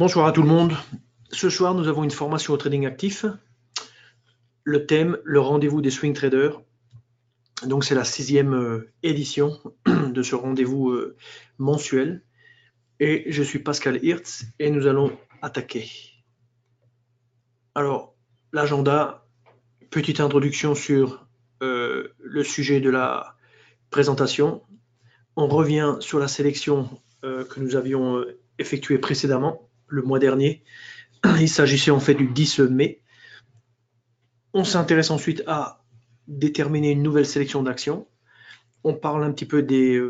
Bonsoir à tout le monde. Ce soir, nous avons une formation au trading actif. Le thème, le rendez-vous des swing traders. Donc, c'est la 6e édition de ce rendez-vous mensuel. Et je suis Pascal Hirtz et nous allons attaquer. Alors, l'agenda, petite introduction sur le sujet de la présentation. On revient sur la sélection que nous avions effectuée précédemment, le mois dernier. Il s'agissait en fait du 10 mai. On s'intéresse ensuite à déterminer une nouvelle sélection d'actions. On parle un petit peu des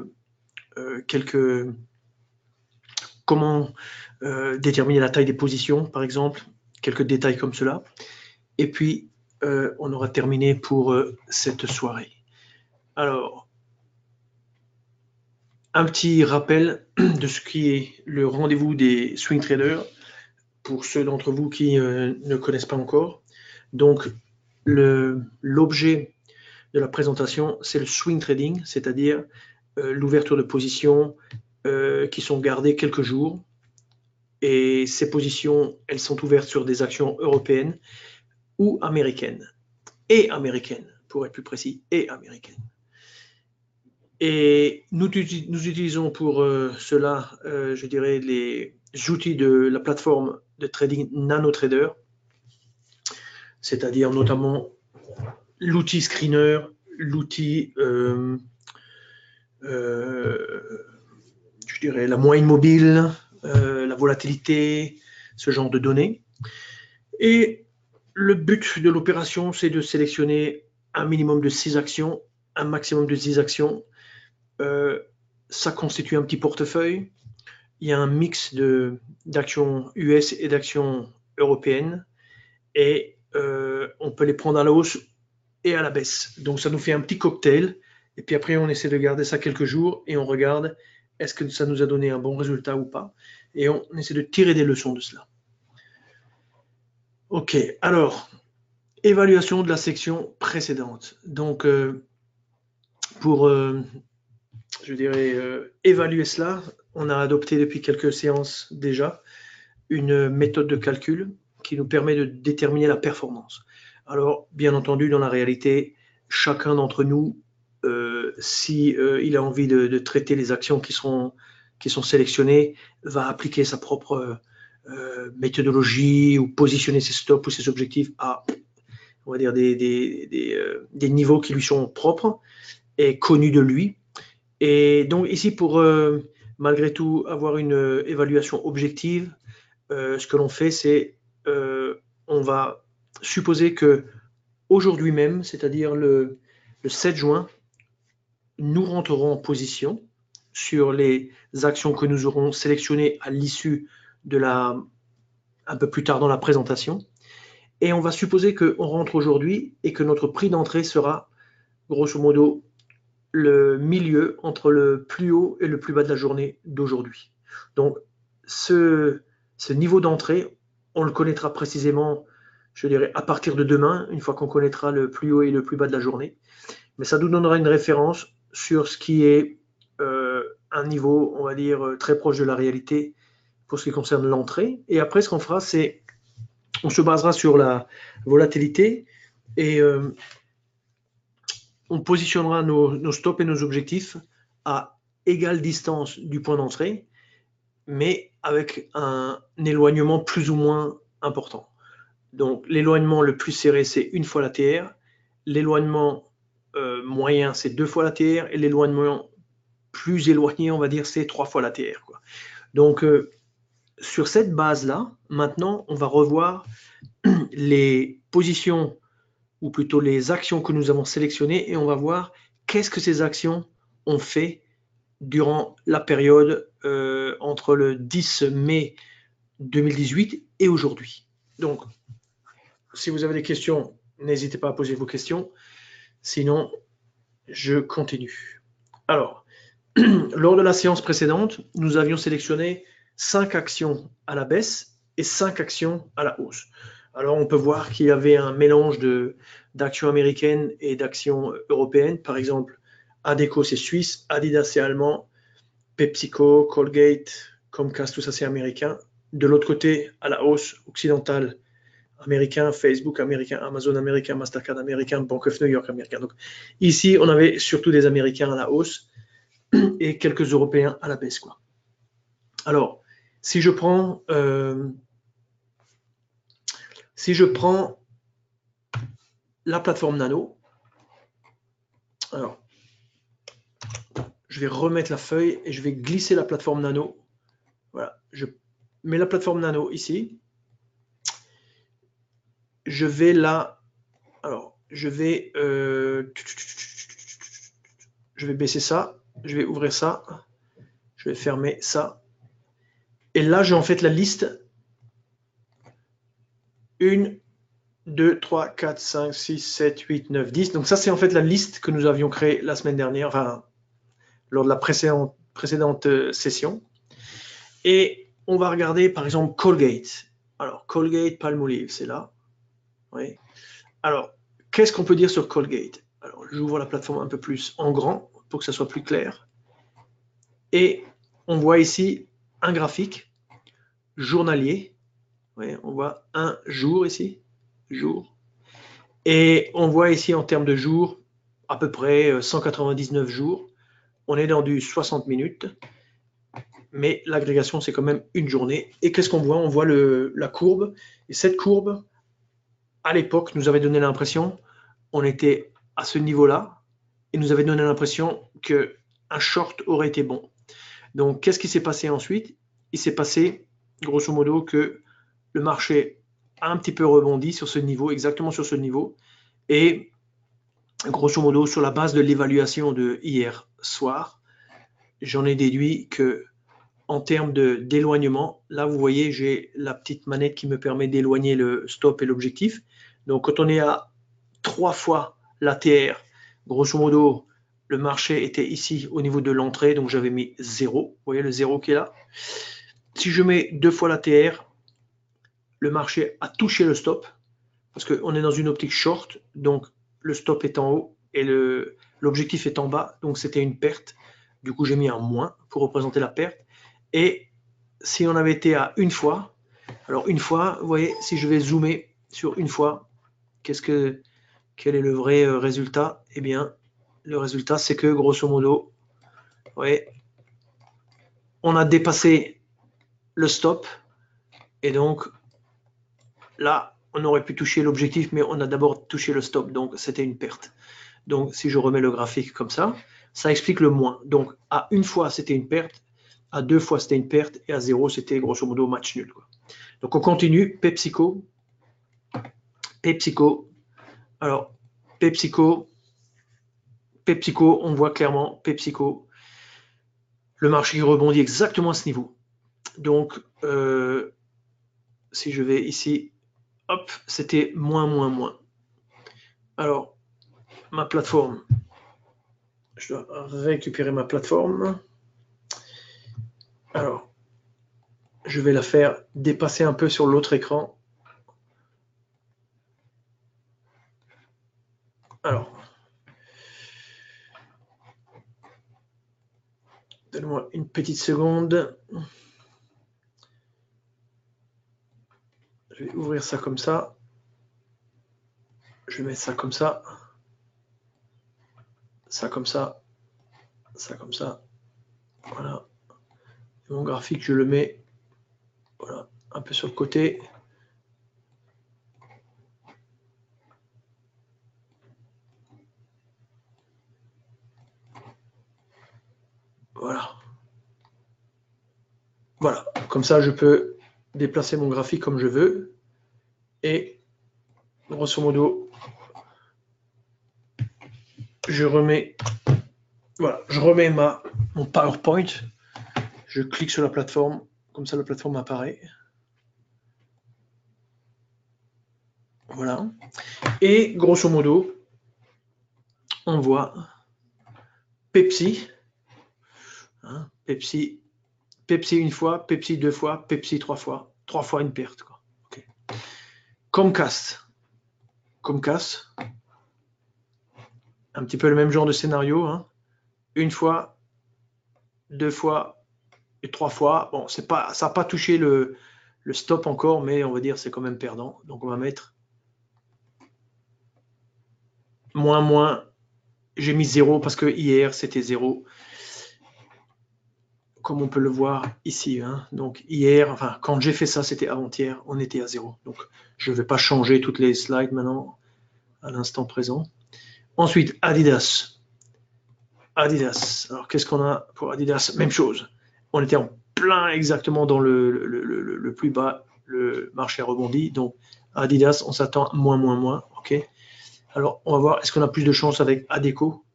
comment déterminer la taille des positions, par exemple, quelques détails comme cela. Et puis, on aura terminé pour cette soirée. Alors, un petit rappel de ce qui est le rendez-vous des swing traders pour ceux d'entre vous qui ne connaissent pas encore. Donc, l'objet de la présentation, c'est le swing trading, c'est-à-dire l'ouverture de positions qui sont gardées quelques jours. Et ces positions, elles sont ouvertes sur des actions européennes ou américaines. Et américaines, pour être plus précis, et américaines. Et nous utilisons pour cela, je dirais, les outils de la plateforme de trading NanoTrader, c'est-à-dire notamment l'outil screener, l'outil, je dirais, la moyenne mobile, la volatilité, ce genre de données. Et le but de l'opération, c'est de sélectionner un minimum de 6 actions, un maximum de 10 actions. Ça constitue un petit portefeuille. Il y a un mix d'actions US et d'actions européennes. Et on peut les prendre à la hausse et à la baisse. Donc ça nous fait un petit cocktail. Et puis après, on essaie de garder ça quelques jours et on regarde est-ce que ça nous a donné un bon résultat ou pas. Et on essaie de tirer des leçons de cela. Ok, alors, évaluation de la section précédente. Donc, pour, je dirais, évaluer cela, on a adopté depuis quelques séances déjà une méthode de calcul qui nous permet de déterminer la performance. Alors, bien entendu, dans la réalité, chacun d'entre nous, si il a envie de traiter les actions qui sont sélectionnées, va appliquer sa propre méthodologie ou positionner ses stops ou ses objectifs à, on va dire, des niveaux qui lui sont propres et connus de lui. Et donc ici, pour malgré tout avoir une évaluation objective, ce que l'on fait, c'est on va supposer que aujourd'hui même, c'est-à-dire le 7 juin, nous rentrerons en position sur les actions que nous aurons sélectionnées à l'issue de un peu plus tard dans la présentation. Et on va supposer qu'on rentre aujourd'hui et que notre prix d'entrée sera, grosso modo, le milieu entre le plus haut et le plus bas de la journée d'aujourd'hui. Donc, ce niveau d'entrée, on le connaîtra précisément, je dirais, à partir de demain, une fois qu'on connaîtra le plus haut et le plus bas de la journée. Mais ça nous donnera une référence sur ce qui est un niveau, on va dire, très proche de la réalité pour ce qui concerne l'entrée. Et après, ce qu'on fera, c'est on se basera sur la volatilité et on positionnera nos stops et nos objectifs à égale distance du point d'entrée, mais avec un éloignement plus ou moins important. Donc l'éloignement le plus serré, c'est une fois la TR, l'éloignement moyen, c'est 2 fois la TR, et l'éloignement plus éloigné, on va dire, c'est 3 fois la TR, quoi. Donc sur cette base-là, maintenant, on va revoir les positions, ou plutôt les actions que nous avons sélectionnées, et on va voir qu'est-ce que ces actions ont fait durant la période entre le 10 mai 2018 et aujourd'hui. Donc, si vous avez des questions, n'hésitez pas à poser vos questions. Sinon, je continue. Alors, lors de la séance précédente, nous avions sélectionné 5 actions à la baisse et 5 actions à la hausse. Alors, on peut voir qu'il y avait un mélange d'actions américaines et d'actions européennes. Par exemple, Adecco, c'est suisse, Adidas, c'est allemand, PepsiCo, Colgate, Comcast, tout ça, c'est américain. De l'autre côté, à la hausse occidentale, américain, Facebook américain, Amazon américain, Mastercard américain, Bank of New York américain. Donc ici, on avait surtout des Américains à la hausse et quelques Européens à la baisse, quoi. Alors, si je prends la plateforme Nano, alors je vais remettre la feuille et je vais glisser la plateforme Nano. Voilà, je mets la plateforme Nano ici. Je vais là, alors je vais baisser ça, je vais ouvrir ça, je vais fermer ça. Et là, j'ai en fait la liste 1, 2, 3, 4, 5, 6, 7, 8, 9, 10. Donc ça, c'est en fait la liste que nous avions créée la semaine dernière, enfin, lors de la précédente session. Et on va regarder, par exemple, Colgate. Alors, Colgate Palmolive, c'est là. Oui. Alors, qu'est-ce qu'on peut dire sur Colgate? Alors, j'ouvre la plateforme un peu plus en grand pour que ça soit plus clair. Et on voit ici un graphique journalier. Oui, on voit un jour ici, jour. Et on voit ici en termes de jours, à peu près 199 jours. On est dans du 60 minutes, mais l'agrégation, c'est quand même une journée. Et qu'est-ce qu'on voit? On voit la courbe. Et cette courbe, à l'époque, nous avait donné l'impression on était à ce niveau-là et nous avait donné l'impression qu'un short aurait été bon. Donc, qu'est-ce qui s'est passé ensuite? Il s'est passé, grosso modo, que le marché a un petit peu rebondi sur ce niveau, exactement sur ce niveau. Et grosso modo, sur la base de l'évaluation de hier soir, j'en ai déduit que en termes d'éloignement, là vous voyez, j'ai la petite manette qui me permet d'éloigner le stop et l'objectif. Donc quand on est à 3 fois l'ATR, grosso modo, le marché était ici au niveau de l'entrée, donc j'avais mis 0. Vous voyez le 0 qui est là. Si je mets 2 fois l'ATR, le marché a touché le stop, parce qu'on est dans une optique short, donc le stop est en haut et l'objectif est en bas, donc c'était une perte. Du coup, j'ai mis un moins pour représenter la perte. Et si on avait été à une fois, alors une fois, vous voyez, si je vais zoomer sur une fois, quel est le vrai résultat? Eh bien, le résultat, c'est que grosso modo, vous voyez, on a dépassé le stop et donc là, on aurait pu toucher l'objectif, mais on a d'abord touché le stop, donc c'était une perte. Donc, si je remets le graphique comme ça explique le moins. Donc, à une fois, c'était une perte, à 2 fois, c'était une perte, et à 0, c'était grosso modo match nul, quoi. Donc, on continue. PepsiCo. Alors, PepsiCo, on voit clairement PepsiCo, le marché rebondit exactement à ce niveau. Donc, si je vais ici, hop, c'était moins. Alors, ma plateforme, je dois récupérer ma plateforme. Alors, je vais la faire dépasser un peu sur l'autre écran. Alors, donne-moi une petite seconde. Je vais ouvrir ça comme ça. Je vais mettre ça comme ça. Ça comme ça. Ça comme ça. Voilà. Et mon graphique, je le mets voilà, un peu sur le côté. Voilà. Voilà. Comme ça, je peux déplacer mon graphique comme je veux. Et grosso modo, je remets mon PowerPoint. Je clique sur la plateforme. Comme ça, la plateforme apparaît. Voilà. Et grosso modo, on voit Pepsi. Hein, Pepsi une fois, Pepsi 2 fois, Pepsi 3 fois. 3 fois une perte, quoi. Okay. Comcast, un petit peu le même genre de scénario. Hein. Une fois, 2 fois et 3 fois. Bon, ça n'a pas touché le stop encore, mais on va dire c'est quand même perdant. Donc on va mettre moins. J'ai mis 0 parce que hier c'était 0. Comme on peut le voir ici. Hein. Donc hier, enfin quand j'ai fait ça, c'était avant-hier, on était à 0. Donc je ne vais pas changer toutes les slides maintenant à l'instant présent. Ensuite, Adidas. Adidas. Alors qu'est-ce qu'on a pour Adidas? Même chose. On était en plein exactement dans le plus bas, le marché a rebondi. Donc Adidas, on s'attend moins. Ok. Alors on va voir, est-ce qu'on a plus de chance avec Adecco?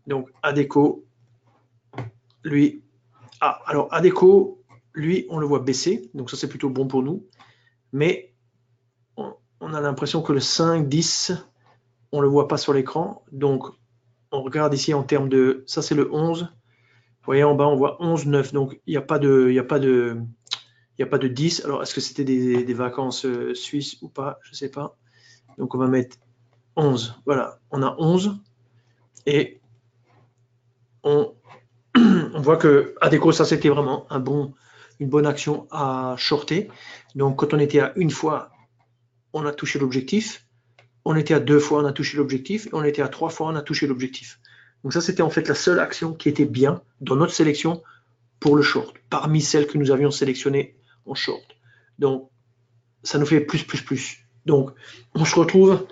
Donc Adecco, lui, alors Adecco, lui, on le voit baisser, donc ça c'est plutôt bon pour nous. Mais on a l'impression que le 5-10, on ne le voit pas sur l'écran. Donc on regarde ici en termes de, ça c'est le 11. Vous voyez en bas, on voit 11-9. Donc il n'y a pas de 10. Alors est-ce que c'était des vacances suisses ou pas? Je ne sais pas. Donc on va mettre 11. Voilà, on a 11. Et on voit que Adecco, ça c'était vraiment une bonne action à shorter. Donc quand on était à une fois, on a touché l'objectif. On était à 2 fois, on a touché l'objectif. Et on était à 3 fois, on a touché l'objectif. Donc ça c'était en fait la seule action qui était bien dans notre sélection pour le short, parmi celles que nous avions sélectionnées en short. Donc ça nous fait plus. Donc on se retrouve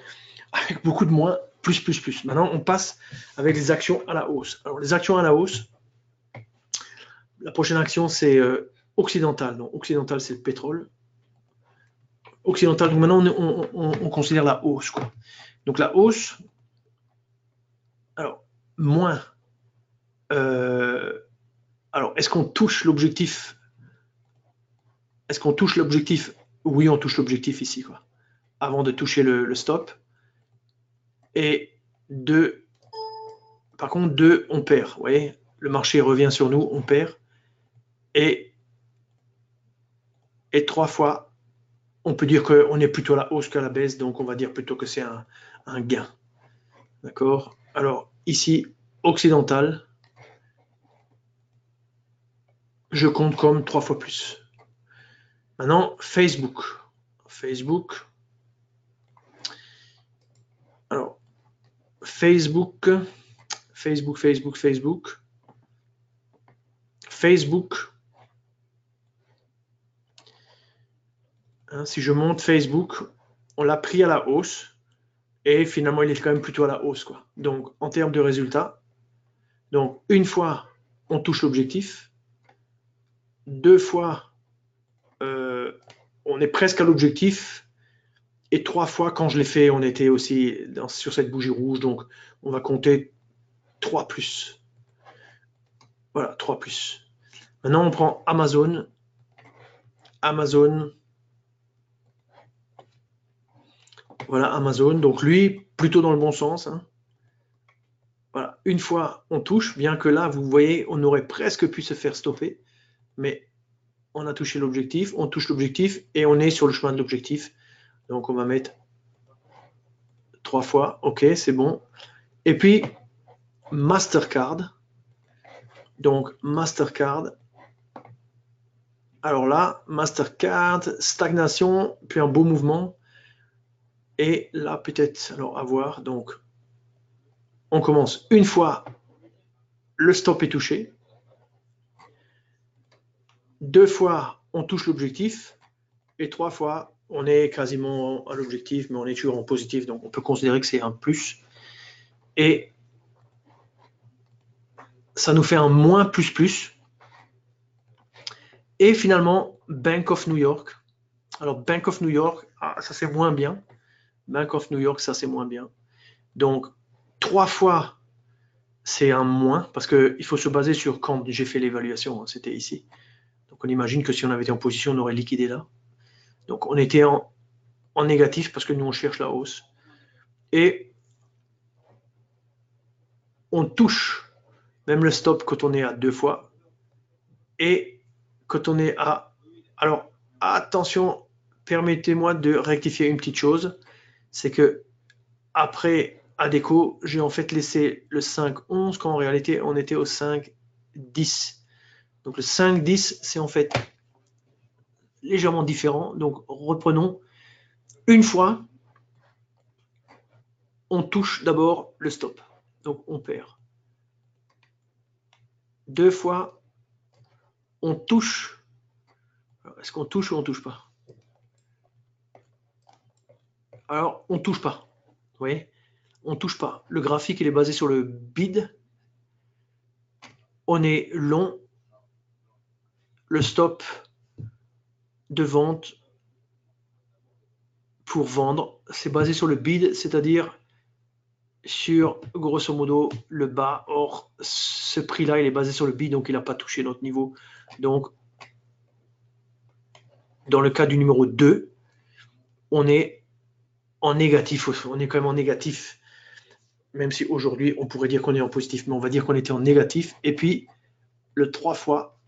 avec beaucoup de moins, plus. Maintenant on passe avec les actions à la hausse. Alors les actions à la hausse, la prochaine action, c'est Occidental. Donc, Occidental, c'est le pétrole. Occidental, donc maintenant, on considère la hausse. Quoi. Donc, la hausse, alors, moins. Alors, est-ce qu'on touche l'objectif? Est-ce qu'on touche l'objectif? Oui, on touche l'objectif ici, quoi. Avant de toucher le stop. Et 2, par contre, 2, on perd. Vous voyez, le marché revient sur nous, on perd. Et 3 fois, on peut dire qu'on est plutôt à la hausse qu'à la baisse, donc on va dire plutôt que c'est un gain. D'accord? Alors, ici, occidental, je compte comme 3 fois plus. Maintenant, Facebook. Alors, Facebook. Hein, si je monte Facebook, on l'a pris à la hausse. Et finalement, il est quand même plutôt à la hausse. Quoi. Donc, en termes de résultats, donc une fois, on touche l'objectif. 2 fois, on est presque à l'objectif. Et 3 fois, quand je l'ai fait, on était aussi sur cette bougie rouge. Donc, on va compter 3 plus. Voilà, 3 plus. Maintenant, on prend Amazon. Voilà, Amazon. Donc, lui, plutôt dans le bon sens. Hein. Voilà, une fois, on touche, bien que là, vous voyez, on aurait presque pu se faire stopper. Mais on a touché l'objectif, on touche l'objectif et on est sur le chemin de l'objectif. Donc, on va mettre 3 fois. OK, c'est bon. Et puis, Mastercard. Donc, Mastercard. Alors là, Mastercard, stagnation, puis un beau mouvement. Et là, peut-être, alors à voir. Donc, on commence une fois, le stop est touché. 2 fois, on touche l'objectif. Et 3 fois, on est quasiment à l'objectif, mais on est toujours en positif. Donc, on peut considérer que c'est un plus. Et ça nous fait un moins plus. Et finalement, Bank of New York. Alors, Bank of New York, ça c'est moins bien. Bank of New York, ça c'est moins bien. Donc, 3 fois, c'est un moins, parce qu'il faut se baser sur quand j'ai fait l'évaluation, hein, c'était ici. Donc, on imagine que si on avait été en position, on aurait liquidé là. Donc, on était en négatif parce que nous, on cherche la hausse. Et on touche même le stop quand on est à 2 fois. Et quand on est à... Alors, attention, permettez-moi de rectifier une petite chose. C'est que après Adecco, j'ai en fait laissé le 5-11 quand en réalité, on était au 5-10. Donc, le 5-10, c'est en fait légèrement différent. Donc, reprenons. Une fois, on touche d'abord le stop. Donc, on perd. Deux fois, on touche. Est-ce qu'on touche ou on ne touche pas? Alors, on ne touche pas. Vous voyez? On ne touche pas. Le graphique, il est basé sur le bid. On est long. Le stop de vente pour vendre, c'est basé sur le bid, c'est-à-dire sur, grosso modo, le bas. Or, ce prix-là, il est basé sur le bid, donc il n'a pas touché notre niveau. Donc, dans le cas du numéro 2, on est en négatif. On est quand même en négatif, même si aujourd'hui, on pourrait dire qu'on est en positif, mais on va dire qu'on était en négatif. Et puis, le 3 fois,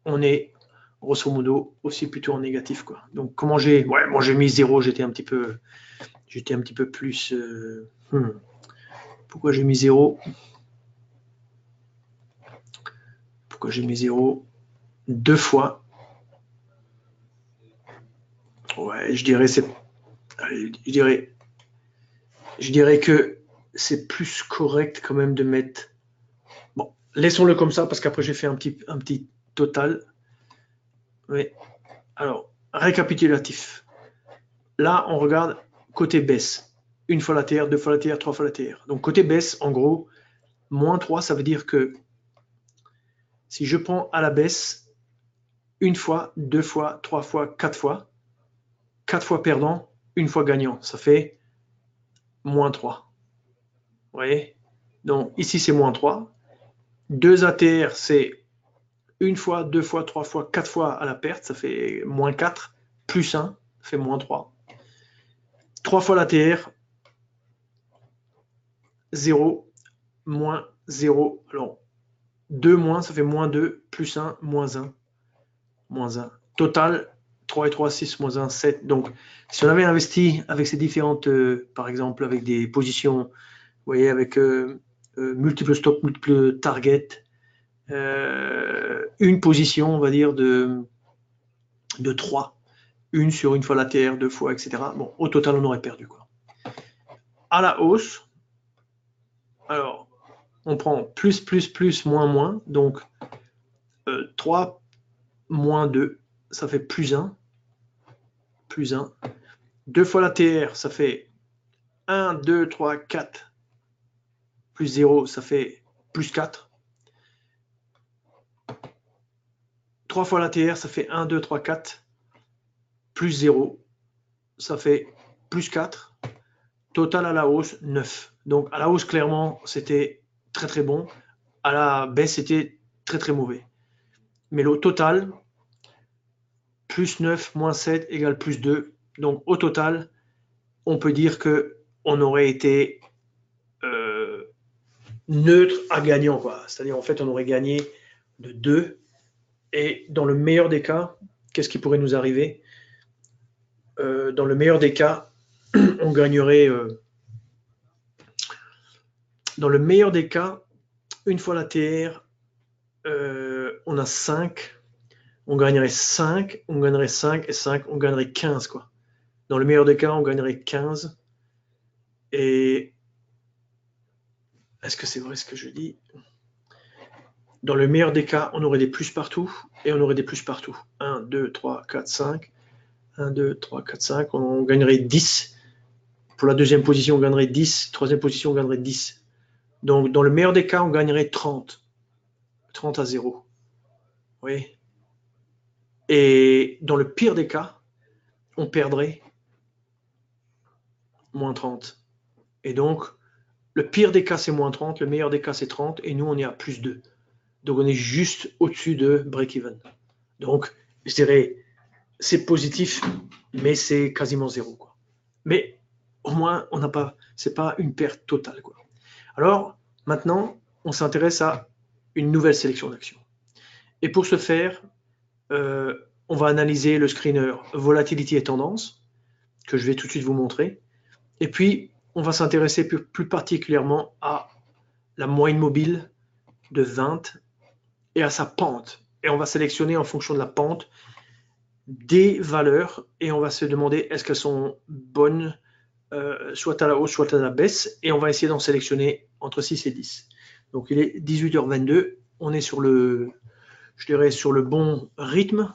on est grosso modo aussi plutôt en négatif, quoi. Donc, comment j'ai... Ouais, moi, j'ai mis 0, j'étais un petit peu plus... Pourquoi j'ai mis 0? Pourquoi j'ai mis 0? Deux fois. Ouais, je dirais que c'est plus correct quand même de mettre... Bon, laissons-le comme ça, parce qu'après j'ai fait un petit total. Oui. Alors, récapitulatif. Là, on regarde côté baisse. Une fois la terre, deux fois la terre, trois fois la terre. Donc, côté baisse, en gros, moins 3, ça veut dire que si je prends à la baisse, une fois, deux fois, trois fois, quatre fois perdant, une fois gagnant, ça fait moins 3. Vous voyez? Donc, ici, c'est moins 3. 2 ATR, c'est une fois, deux fois, trois fois, quatre fois à la perte, ça fait moins 4, plus 1, ça fait moins 3. 3 fois l'ATR, 0, moins 0. Alors, 2 moins, ça fait moins 2, plus 1, moins 1, moins 1. Total, 3 et 3, 6, moins 1, 7. Donc, si on avait investi avec ces différentes, par exemple, avec des positions, vous voyez, avec multiples stops, multiples targets, une position, on va dire, de 3. Une sur une fois la terre, deux fois, etc. Bon, au total, on aurait perdu, quoi. À la hausse, alors, on prend plus, moins, moins. Donc, 3 moins 2, ça fait plus 1. Plus 1. Deux fois la TR, ça fait 1, 2, 3, 4. Plus 0, ça fait plus 4. 3 fois la TR, ça fait 1, 2, 3, 4. Plus 0, ça fait plus 4. Total à la hausse, 9. Donc à la hausse, clairement, c'était très très bon. À la baisse, c'était très très mauvais. Mais le total, plus 9 moins 7 égale plus 2. Donc au total, on peut dire qu'on aurait été neutre à gagnant, quoi. C'est-à-dire, en fait, on aurait gagné de 2. Et dans le meilleur des cas, qu'est-ce qui pourrait nous arriver? Dans le meilleur des cas, on gagnerait... dans le meilleur des cas, une fois la TR, on a 5. On gagnerait 5, on gagnerait 5 et 5, on gagnerait 15, quoi. Dans le meilleur des cas, on gagnerait 15. Et est-ce que c'est vrai ce que je dis? Dans le meilleur des cas, on aurait des plus partout et on aurait des plus partout. 1, 2, 3, 4, 5. 1, 2, 3, 4, 5. On gagnerait 10. Pour la deuxième position, on gagnerait 10. Troisième position, on gagnerait 10. Donc, dans le meilleur des cas, on gagnerait 30. 30 à 0. Oui. Et dans le pire des cas, on perdrait moins 30. Et donc, le pire des cas, c'est moins 30. Le meilleur des cas, c'est 30. Et nous, on est à plus 2. Donc, on est juste au-dessus de break-even. Donc, je dirais, c'est positif, mais c'est quasiment 0, quoi. Mais au moins, on n'a pas, c'est pas une perte totale, quoi. Alors, maintenant, on s'intéresse à une nouvelle sélection d'actions. Et pour ce faire, on va analyser le screener volatilité et tendance, que je vais tout de suite vous montrer. Et puis, on va s'intéresser plus particulièrement à la moyenne mobile de 20 et à sa pente. Et on va sélectionner en fonction de la pente des valeurs et on va se demander est-ce qu'elles sont bonnes, soit à la hausse, soit à la baisse, et on va essayer d'en sélectionner entre 6 et 10. Donc il est 18h22, on est sur le, je dirais, sur le bon rythme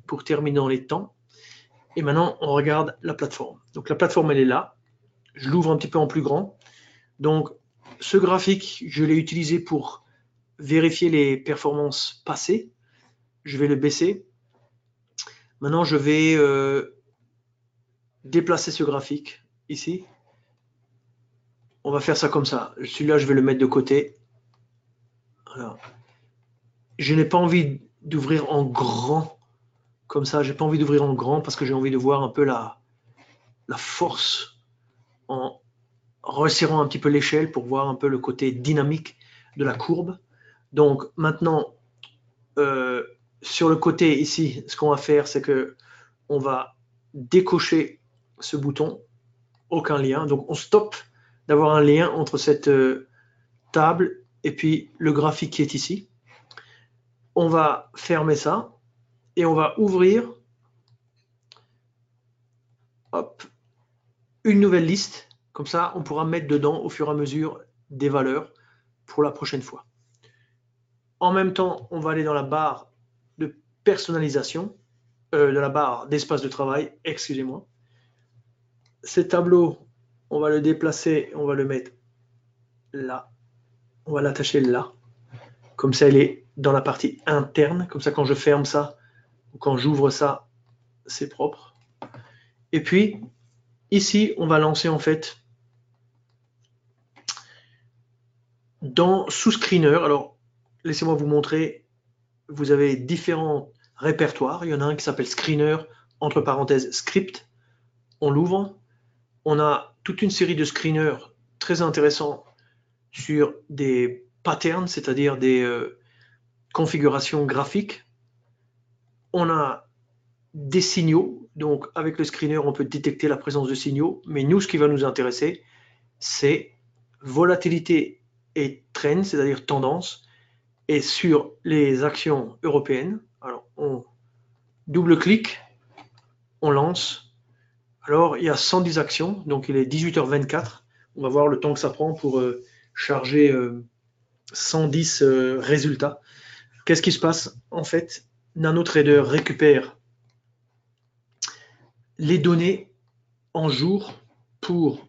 pour terminer dans les temps. Et maintenant, on regarde la plateforme. Donc la plateforme, elle est là. Je l'ouvre un petit peu en plus grand. Donc ce graphique, je l'ai utilisé pour vérifier les performances passées. Je vais le baisser. Maintenant, je vais déplacer ce graphique ici. On va faire ça comme ça. Celui-là, je vais le mettre de côté. Voilà. Je n'ai pas envie d'ouvrir en grand comme ça. J'ai pas envie d'ouvrir en grand parce que j'ai envie de voir un peu la force en resserrant un petit peu l'échelle pour voir un peu le côté dynamique de la courbe. Donc maintenant, sur le côté ici, ce qu'on va faire, c'est que on va décocher ce bouton, aucun lien. Donc on stoppe d'avoir un lien entre cette table et puis le graphique qui est ici. On va fermer ça et on va ouvrir hop, une nouvelle liste. Comme ça, on pourra mettre dedans au fur et à mesure des valeurs pour la prochaine fois. En même temps, on va aller dans la barre de personnalisation, de la barre d'espace de travail, excusez-moi. Ces tableaux, on va le déplacer, on va le mettre là. On va l'attacher là. Comme ça, elle est dans la partie interne. Comme ça, quand je ferme ça, ou quand j'ouvre ça, c'est propre. Et puis, ici, on va lancer en fait sous Screener. Alors, laissez-moi vous montrer. Vous avez différents répertoires. Il y en a un qui s'appelle Screener, entre parenthèses, script. On l'ouvre. On a toute une série de screeners très intéressants sur des patterns, c'est-à-dire des configurations graphiques. On a des signaux. Donc, avec le screener, on peut détecter la présence de signaux. Mais nous, ce qui va nous intéresser, c'est volatilité et trend, c'est-à-dire tendance, et sur les actions européennes. Alors, on double-clique, on lance. Alors, il y a 110 actions, donc il est 18h24. On va voir le temps que ça prend pour charger 110 résultats. Qu'est-ce qui se passe? En fait, NanoTrader récupère les données en jour pour...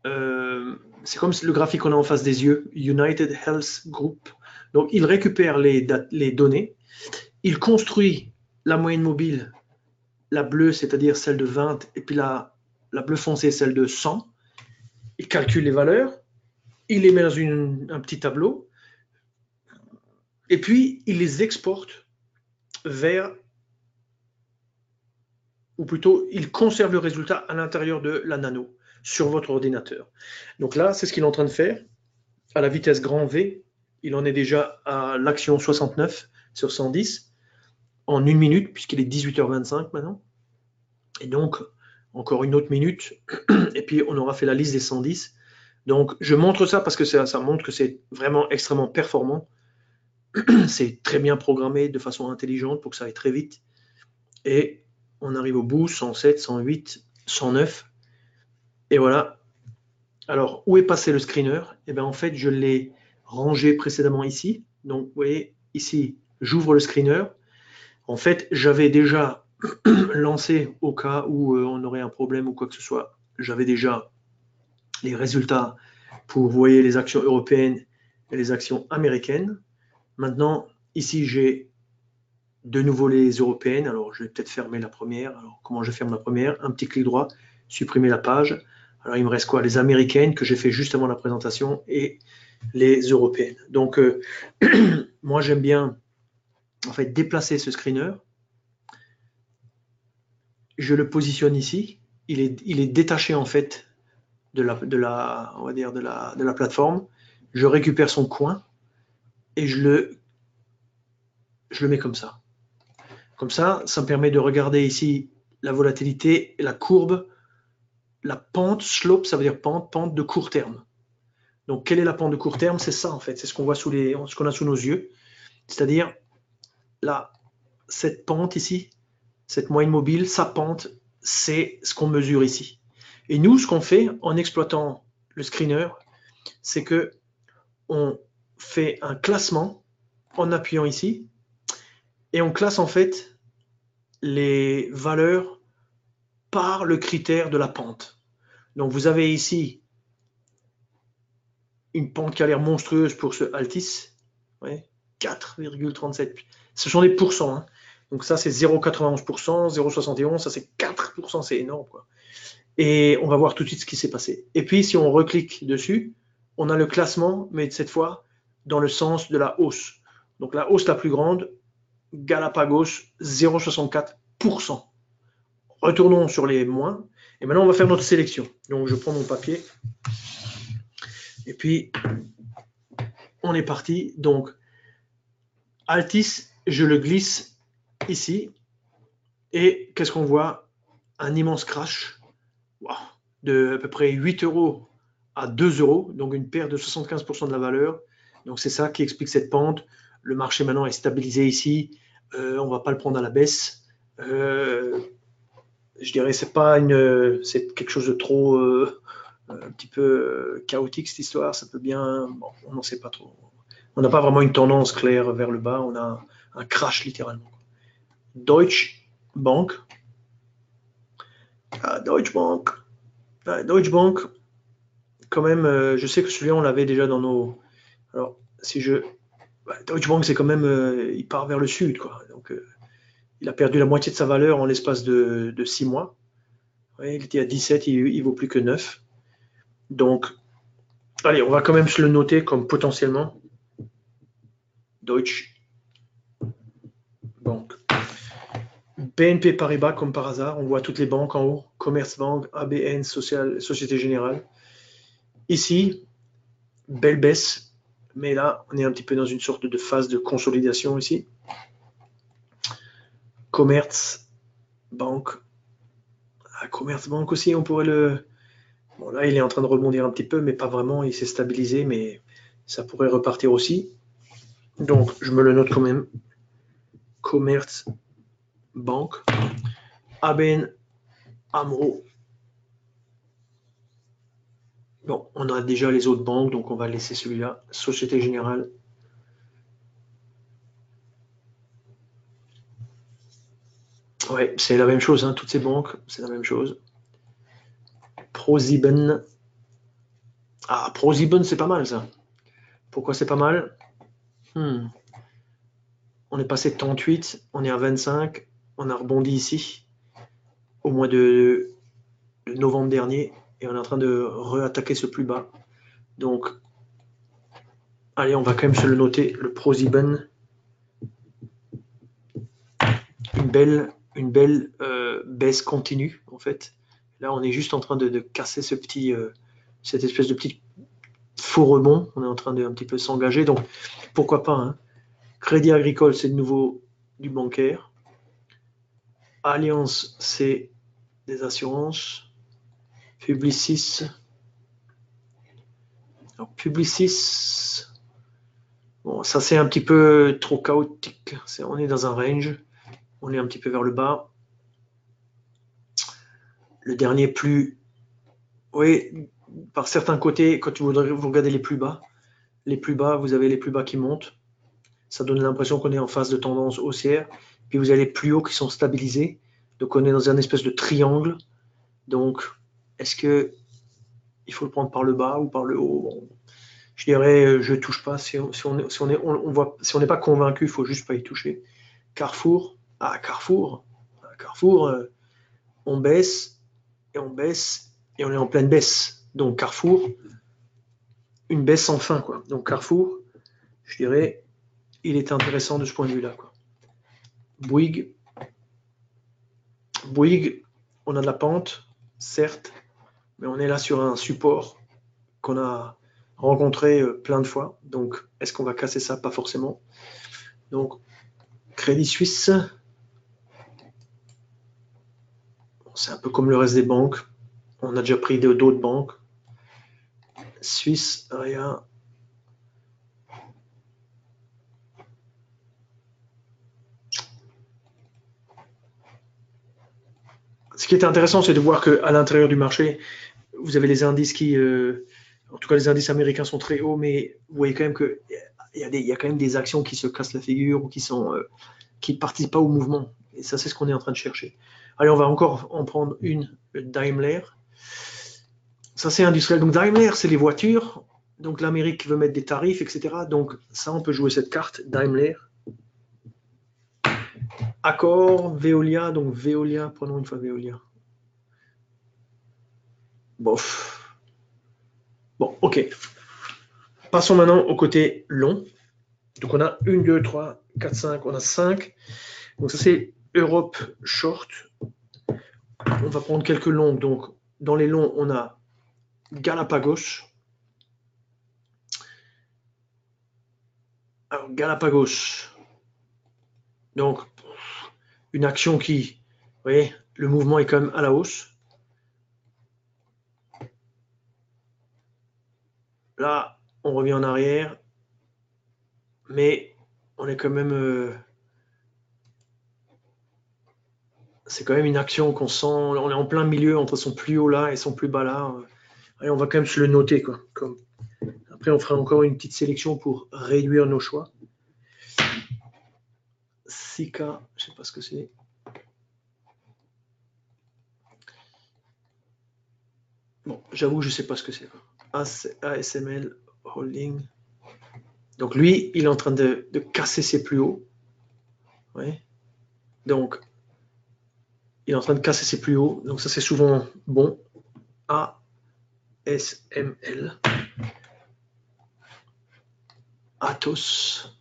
c'est comme le graphique qu'on a en face des yeux, United Health Group. Donc, il récupère les données, il construit la moyenne mobile, la bleue, c'est-à-dire celle de 20, et puis la bleue foncée, celle de 100. Il calcule les valeurs, il les met dans un petit tableau, et puis il les exporte vers, ou plutôt, il conserve le résultat à l'intérieur de la nano, sur votre ordinateur. Donc là, c'est ce qu'il est en train de faire, à la vitesse grand V. Il en est déjà à l'action 69 sur 110, en 1 minute, puisqu'il est 18h25 maintenant. Et donc, encore une autre minute, et puis on aura fait la liste des 110. Donc, je montre ça parce que ça montre que c'est vraiment extrêmement performant. C'est très bien programmé de façon intelligente pour que ça aille très vite. Et on arrive au bout, 107, 108, 109. Et voilà. Alors, où est passé le screener? Eh bien, en fait, je l'ai rangé précédemment ici. Donc, vous voyez, ici, j'ouvre le screener. En fait, j'avais déjà lancé au cas où on aurait un problème ou quoi que ce soit. J'avais déjà les résultats pour, vous voyez, les actions européennes et les actions américaines. Maintenant, ici, j'ai de nouveau les européennes. Alors, je vais peut-être fermer la première. Alors, comment je ferme la première? Un petit clic droit, supprimer la page. Alors, il me reste quoi? Les américaines que j'ai fait juste avant la présentation et les européennes. Donc, moi, j'aime bien en fait déplacer ce screener. Je le positionne ici. Il est détaché en fait de la plateforme. Je récupère son coin et je le mets comme ça. Comme ça, ça me permet de regarder ici la volatilité, la courbe, la pente, slope, ça veut dire pente de court terme. Donc, quelle est la pente de court terme? C'est ça, en fait. C'est ce qu'on voit ce qu'on a sous nos yeux. C'est-à-dire, là, cette pente ici, cette moyenne mobile, sa pente, c'est ce qu'on mesure ici. Et nous, ce qu'on fait en exploitant le screener, c'est que on fait un classement en appuyant ici et on classe en fait les valeurs par le critère de la pente. Donc vous avez ici une pente qui a l'air monstrueuse pour ce Altis, ouais, 4,37. Ce sont des pourcents, hein. Donc ça c'est 0,91%, 0,71, ça c'est 4%, c'est énorme, quoi. Et on va voir tout de suite ce qui s'est passé. Et puis si on reclique dessus, on a le classement, mais cette fois dans le sens de la hausse. Donc la hausse la plus grande, Galapagos, 0,64%. Retournons sur les moins. Et maintenant, on va faire notre sélection. Donc, je prends mon papier. Et puis, on est parti. Donc, Altis, je le glisse ici. Et qu'est-ce qu'on voit? Un immense crash. Wow. De à peu près 8 euros à 2 euros. Donc, une perte de 75% de la valeur. Donc, c'est ça qui explique cette pente. Le marché maintenant est stabilisé ici. On ne va pas le prendre à la baisse. Je dirais c'est quelque chose de trop un petit peu chaotique cette histoire. Ça peut bien, bon, on n'en sait pas trop. On n'a pas vraiment une tendance claire vers le bas. On a un crash littéralement. Deutsche Bank. Deutsche Bank. Deutsche Bank. Quand même, je sais que celui-là on l'avait déjà dans nos. Alors si je, Deutsche Bank c'est quand même, il part vers le sud quoi. Donc il a perdu la moitié de sa valeur en l'espace de 6 mois. Ouais, il était à 17, il vaut plus que 9. Donc, allez, on va quand même se le noter comme potentiellement Deutsche Bank. BNP Paribas, comme par hasard, on voit toutes les banques en haut, Commerzbank, ABN, Société Générale. Ici, belle baisse, mais là, on est un petit peu dans une sorte de phase de consolidation ici. Commerzbank. Commerzbank aussi, on pourrait le. Bon, là, il est en train de rebondir un petit peu, mais pas vraiment. Il s'est stabilisé, mais ça pourrait repartir aussi. Donc, je me le note quand même. Commerzbank. ABN AMRO. Bon, on a déjà les autres banques, donc on va laisser celui-là. Société Générale. Ouais, c'est la même chose, hein, toutes ces banques, c'est la même chose. ProSieben. Ah, ProSieben, c'est pas mal ça. Pourquoi c'est pas mal? On est passé de 38, on est à 25, on a rebondi ici au mois de novembre dernier et on est en train de réattaquer ce plus bas. Donc, allez, on va quand même se le noter, le ProSieben. Une belle baisse continue en fait. Là, on est juste en train de casser cette espèce de petit faux rebond. On est en train de un petit peu s'engager. Donc, pourquoi pas, hein. Crédit Agricole, c'est de nouveau du bancaire. Alliance, c'est des assurances. Publicis. Alors, Publicis, bon, ça c'est un petit peu trop chaotique. On est dans un range. On est un petit peu vers le bas. Le dernier plus. Oui, par certains côtés, quand vous regardez les plus bas, vous avez les plus bas qui montent. Ça donne l'impression qu'on est en phase de tendance haussière. Puis vous avez les plus hauts qui sont stabilisés. Donc on est dans un espèce de triangle. Donc, est-ce que il faut le prendre par le bas ou par le haut? Bon, je dirais, je touche pas. Si on n'est pas convaincu, il faut juste pas y toucher. Carrefour, Carrefour, on baisse et on baisse et on est en pleine baisse. Donc Carrefour, une baisse sans fin quoi. Donc Carrefour, je dirais, il est intéressant de ce point de vue-là quoi. Bouygues, on a de la pente, certes, mais on est là sur un support qu'on a rencontré plein de fois. Donc, est-ce qu'on va casser ça? Pas forcément. Donc, Crédit Suisse, c'est un peu comme le reste des banques. On a déjà pris d'autres banques. Suisse, rien. Ce qui est intéressant, c'est de voir qu'à l'intérieur du marché, vous avez les indices qui, en tout cas les indices américains sont très hauts, mais vous voyez quand même qu'il y a quand même des actions qui se cassent la figure ou qui ne participent pas au mouvement. Et ça, c'est ce qu'on est en train de chercher. Allez, on va encore en prendre une, Daimler. Ça, c'est industriel. Donc Daimler, c'est les voitures. Donc l'Amérique veut mettre des tarifs, etc. Donc ça, on peut jouer cette carte, Daimler. Accor, Veolia. Donc Veolia, prenons une fois Veolia. Bof. Bon, ok. Passons maintenant au côté long. Donc on a 1, 2, 3, 4, 5. On a 5. Donc ça, c'est Europe short. On va prendre quelques longs. Donc dans les longs, on a Galapagos. Alors, Galapagos. Donc, une action qui, vous voyez, le mouvement est quand même à la hausse. Là, on revient en arrière, mais on est quand même, c'est quand même une action qu'on sent, on est en plein milieu entre son plus haut là et son plus bas là. Allez, on va quand même se le noter, quoi. Après, on fera encore une petite sélection pour réduire nos choix. Sika, je sais pas ce que c'est. Bon, j'avoue, je sais pas ce que c'est. ASML Holding. Donc lui, il est en train de casser ses plus hauts. Ouais. Donc, il est en train de casser ses plus hauts. Donc ça, c'est souvent bon. ASML. Atos.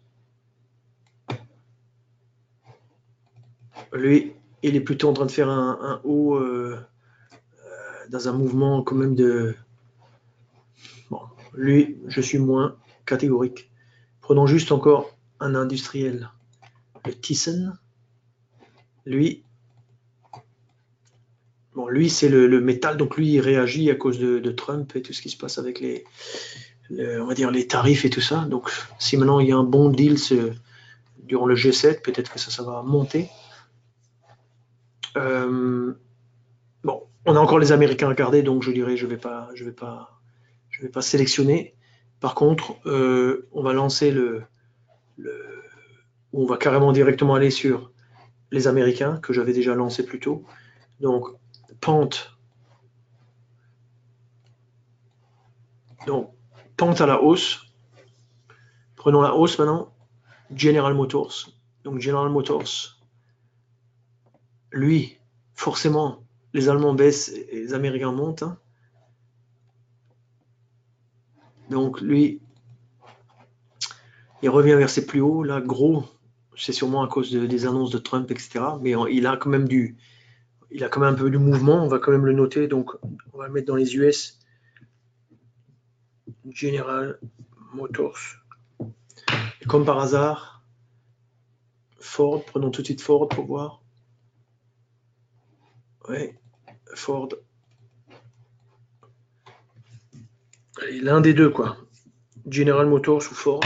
Lui, il est plutôt en train de faire un haut dans un mouvement quand même de... Bon, lui, je suis moins catégorique. Prenons juste encore un industriel. Le Thyssen. Lui, bon, lui c'est le métal, donc lui, il réagit à cause de Trump et tout ce qui se passe avec on va dire les tarifs et tout ça. Donc, si maintenant il y a un bon deal durant le G7, peut-être que ça va monter. Bon, on a encore les Américains à regarder, donc je dirais je vais pas sélectionner. Par contre, on va lancer on va carrément directement aller sur les Américains que j'avais déjà lancé plus tôt. Donc pente. Donc pente à la hausse. Prenons la hausse maintenant. General Motors. Donc General Motors, lui, forcément, les Allemands baissent et les Américains montent. Hein. Donc lui, il revient vers ses plus hauts. Là, gros, c'est sûrement à cause des annonces de Trump, etc. Mais il a quand même un peu du mouvement. On va quand même le noter. Donc, on va le mettre dans les US. General Motors. Et comme par hasard, Ford. Prenons tout de suite Ford pour voir. Ouais, Ford. Allez, l'un des deux, quoi. General Motors ou Ford.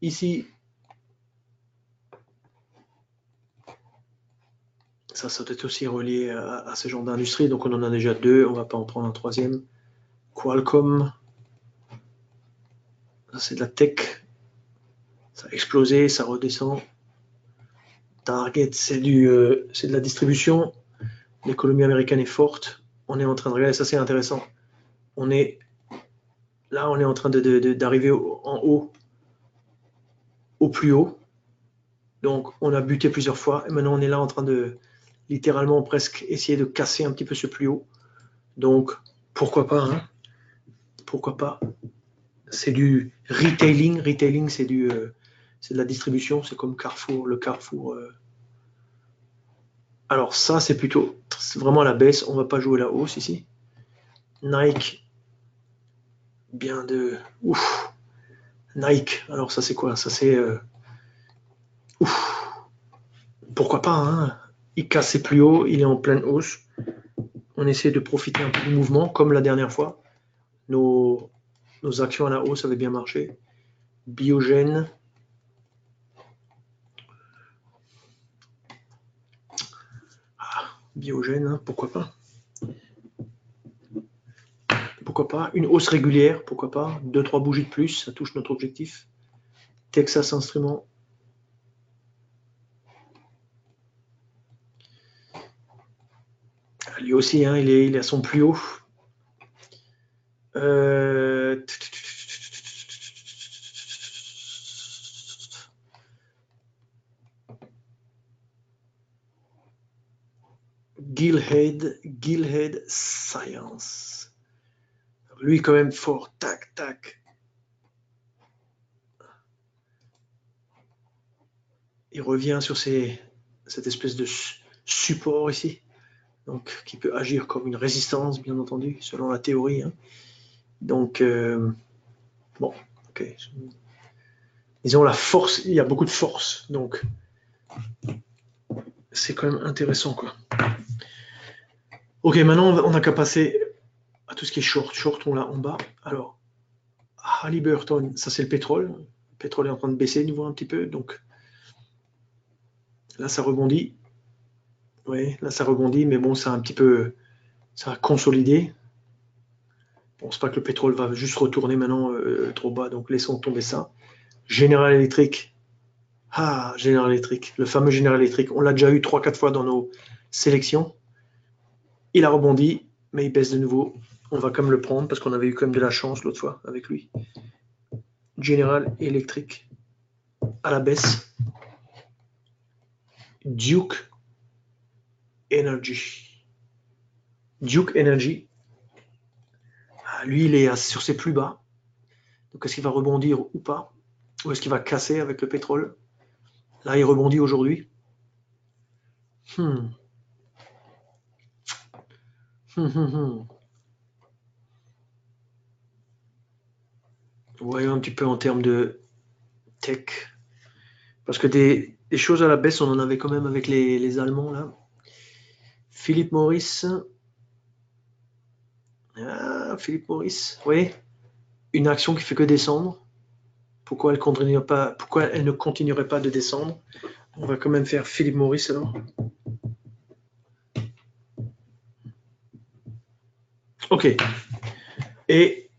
Ici, ça doit être aussi relié à ce genre d'industrie. Donc, on en a déjà deux. On ne va pas en prendre un troisième. Qualcomm. Ça, c'est de la tech. Ça a explosé, ça redescend. Target, c'est de la distribution. L'économie américaine est forte. On est en train de regarder, ça c'est intéressant. On est en train d'arriver en haut, au plus haut. Donc on a buté plusieurs fois et maintenant on est là en train de littéralement presque essayer de casser un petit peu ce plus haut. Donc pourquoi pas, hein? Pourquoi pas? C'est du retailing. Retailing, c'est de la distribution. C'est comme Carrefour, le Carrefour. Alors ça, c'est vraiment à la baisse. On va pas jouer la hausse ici. Nike, bien de... Ouf. Nike, alors ça c'est quoi? Ça c'est... Ouf. Pourquoi pas, hein? Il casse ses plus hauts, il est en pleine hausse. On essaie de profiter un peu du mouvement, comme la dernière fois. Nos actions à la hausse avaient bien marché. Biogène. Biogène, hein, pourquoi pas. Pourquoi pas. Une hausse régulière, pourquoi pas. 2-3 bougies de plus, ça touche notre objectif. Texas Instruments. Lui aussi, hein, il est à son plus haut. Gilhead Science. Lui, quand même fort. Tac, tac. Il revient sur cette espèce de support ici. Donc, qui peut agir comme une résistance, bien entendu, selon la théorie. Hein. Donc, bon, ok. Disons la force, il y a beaucoup de force. Donc, c'est quand même intéressant, quoi. Ok, maintenant, on n'a qu'à passer à tout ce qui est short. Short, on l'a en bas. Alors, Halliburton, ça c'est le pétrole. Le pétrole est en train de baisser, nous voit un petit peu. Donc, là, ça rebondit. Oui, là, ça rebondit, mais bon, ça a un petit peu, ça a consolidé. Je pense pas que le pétrole va juste retourner maintenant trop bas, donc laissons tomber ça. General Electric. Ah, General Electric, le fameux General Electric. On l'a déjà eu 3-4 fois dans nos sélections. Il a rebondi, mais il baisse de nouveau. On va quand même le prendre parce qu'on avait eu quand même de la chance l'autre fois avec lui. General Electric à la baisse. Duke Energy. Duke Energy. Ah, lui, il est sur ses plus bas. Donc, est-ce qu'il va rebondir ou pas? Ou est-ce qu'il va casser avec le pétrole? Là, il rebondit aujourd'hui. Voyons un petit peu en termes de tech. Parce que des choses à la baisse, on en avait quand même avec les Allemands, là. Philip Morris. Ah, Philip Morris, oui. Une action qui fait que descendre. Pourquoi elle ne continuerait pas de descendre? On va quand même faire Philip Morris alors. Ok. Et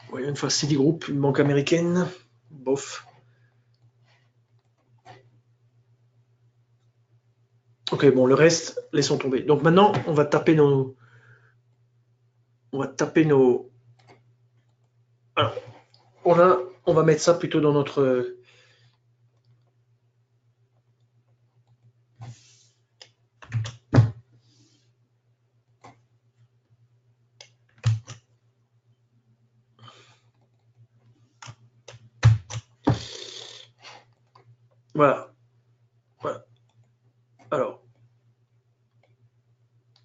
voyons une fois Citigroup, une banque américaine. Bof. Ok, bon, le reste, laissons tomber. Donc maintenant, on va taper nos. Alors, on va mettre ça plutôt dans notre. Voilà. Voilà. Alors,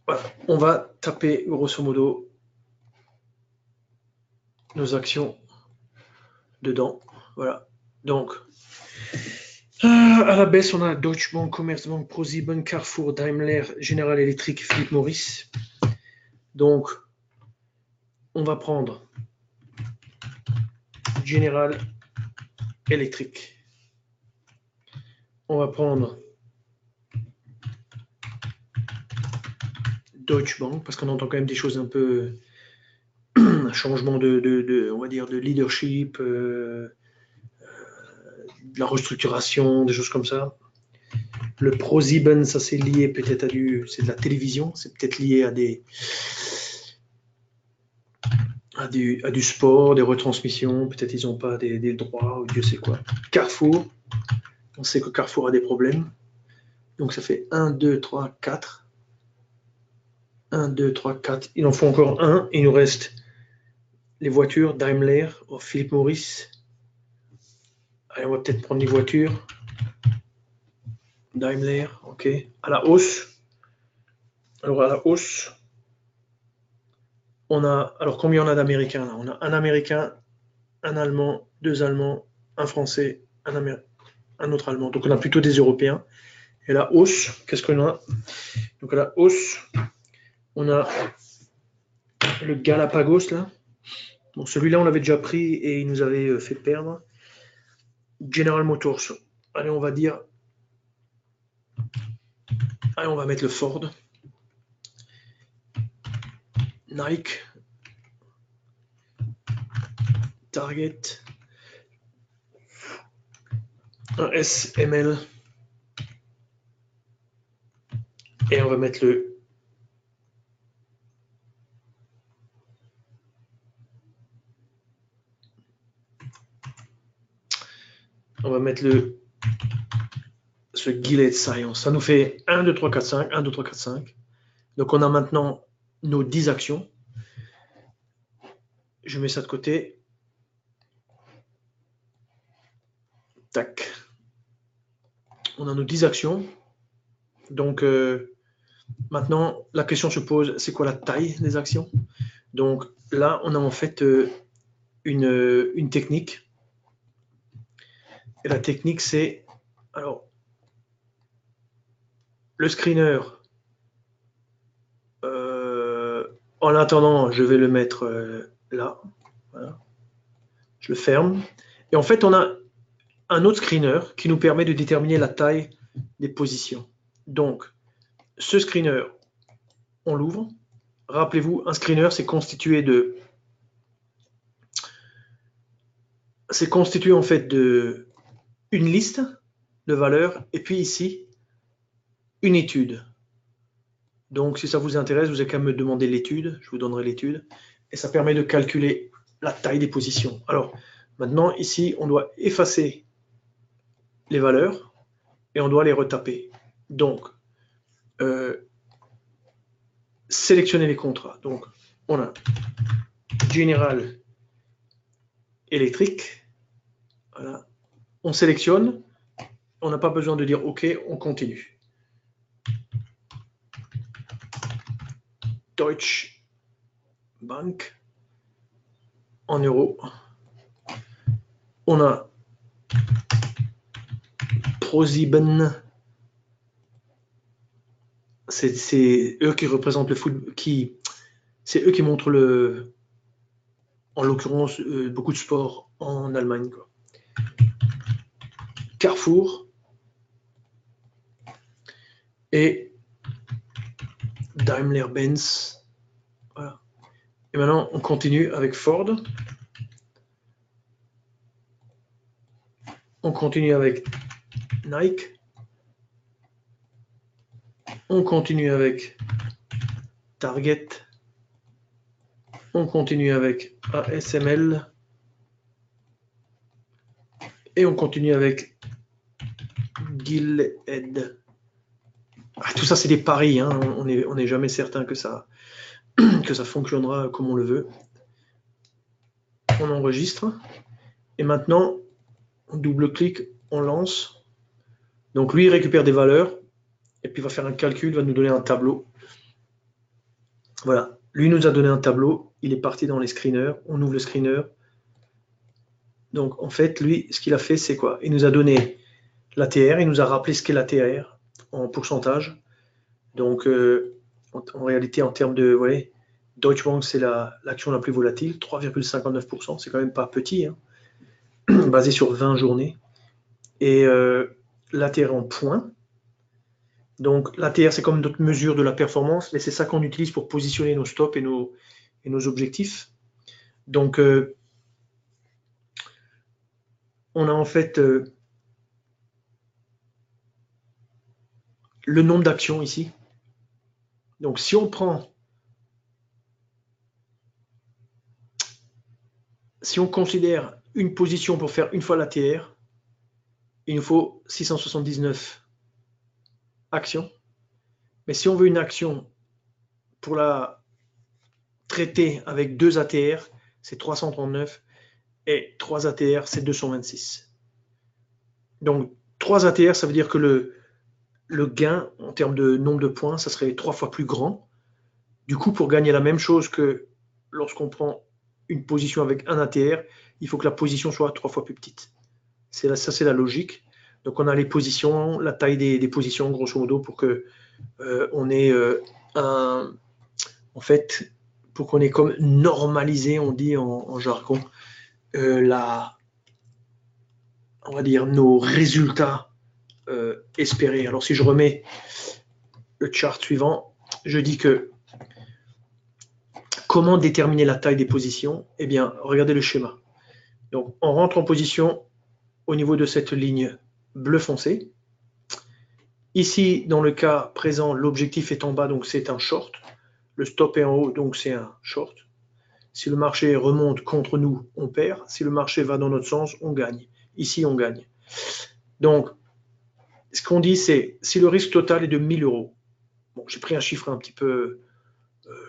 voilà. On va taper grosso modo nos actions dedans. Voilà. Donc, à la baisse, on a Deutsche Bank, Commerzbank, ProSieben, Carrefour, Daimler, General Electric, Philip Morris. Donc, on va prendre General Electric. On va prendre Deutsche Bank, parce qu'on entend quand même des choses un peu. Un changement on va dire, de leadership, de la restructuration, des choses comme ça. Le ProSieben, ça c'est lié peut-être c'est de la télévision, c'est peut-être lié à du sport, des retransmissions, peut-être ils n'ont pas des droits ou Dieu sait quoi. Carrefour, on sait que Carrefour a des problèmes. Donc ça fait 1, 2, 3, 4. 1, 2, 3, 4. Il en faut encore un. Il nous reste les voitures, Daimler, Philip Morris. Allez, on va peut-être prendre les voitures. Daimler, ok. À la hausse. Alors à la hausse, on a. Alors combien on a d'Américains là? On a un Américain, un Allemand, deux Allemands, un Français, un autre Allemand. Donc on a plutôt des Européens. Et la hausse, qu'est-ce qu'on a? Donc à la hausse, on a le Galapagos là. Bon, celui-là, on l'avait déjà pris et il nous avait fait perdre. General Motors. Allez, on va dire. Allez, on va mettre le Ford. Nike, Target, un SML, et on va mettre ce Gilead Science. Ça nous fait 1, 2, 3, 4, 5, 1, 2, 3, 4, 5. Donc on a maintenant nos 10 actions. Je mets ça de côté. Tac. On a nos 10 actions. Donc maintenant, la question se pose, c'est quoi la taille des actions? Donc là, on a en fait une technique. Et la technique, c'est... Alors, le screener, en attendant, je vais le mettre là. Voilà. Je le ferme. Et en fait, on a un autre screener qui nous permet de déterminer la taille des positions. Donc, ce screener, on l'ouvre. Rappelez-vous, un screener, c'est constitué en fait de une liste de valeurs et puis ici, une étude. Donc, si ça vous intéresse, vous n'avez qu'à me demander l'étude. Je vous donnerai l'étude. Et ça permet de calculer la taille des positions. Alors, maintenant, ici, on doit effacer les valeurs et on doit les retaper. Donc, sélectionner les contrats. Donc, on a General Electric. Voilà. On sélectionne. On n'a pas besoin de dire OK, on continue. Deutsche Bank en euros. On a ProSieben. C'est eux qui représentent le football, c'est eux qui montrent en l'occurrence beaucoup de sport en Allemagne, quoi. Carrefour et Daimler-Benz. Voilà. Et maintenant, on continue avec Ford. On continue avec Nike. On continue avec Target. On continue avec ASML. Et on continue avec Gilead. Tout ça, c'est des paris. Hein. On n'est jamais certain que ça fonctionnera comme on le veut. On enregistre. Et maintenant, on double-clique, on lance. Donc lui, il récupère des valeurs. Et puis il va faire un calcul, va nous donner un tableau. Voilà. Lui nous a donné un tableau. Il est parti dans les screeners. On ouvre le screener. Donc en fait, lui, ce qu'il a fait, c'est quoi? Il nous a donné l'ATR. Il nous a rappelé ce qu'est l'ATR en pourcentage. Donc en réalité, en termes de... Ouais, Deutsche Bank, c'est l'action la plus volatile. 3,59%. C'est quand même pas petit. Hein. Basé sur 20 journées. Et l'ATR en points. Donc l'ATR, c'est comme notre mesure de la performance, mais c'est ça qu'on utilise pour positionner nos stops et nos objectifs. Donc on a en fait le nombre d'actions ici. Donc si on considère une position pour faire une fois l'ATR, il nous faut 679 actions. Mais si on veut une action pour la traiter avec 2 ATR, c'est 339 et 3 ATR, c'est 226. Donc 3 ATR, ça veut dire que le gain en termes de nombre de points, ça serait 3 fois plus grand. Du coup, pour gagner la même chose que lorsqu'on prend une position avec un ATR, il faut que la position soit 3 fois plus petite. Ça, c'est la logique. Donc, on a les positions, la taille des positions, grosso modo, pour que on ait en fait, pour qu'on ait comme normalisé, on dit en jargon, on va dire nos résultats espérés. Alors, si je remets le chart suivant, je dis que Comment déterminer la taille des positions? Eh bien, regardez le schéma. Donc, on rentre en position au niveau de cette ligne bleu foncé. Ici, dans le cas présent, l'objectif est en bas, donc c'est un short. Le stop est en haut, donc c'est un short. Si le marché remonte contre nous, on perd. Si le marché va dans notre sens, on gagne. Ici, on gagne. Donc, ce qu'on dit, c'est si le risque total est de 1000 euros. Bon, j'ai pris un chiffre un petit peu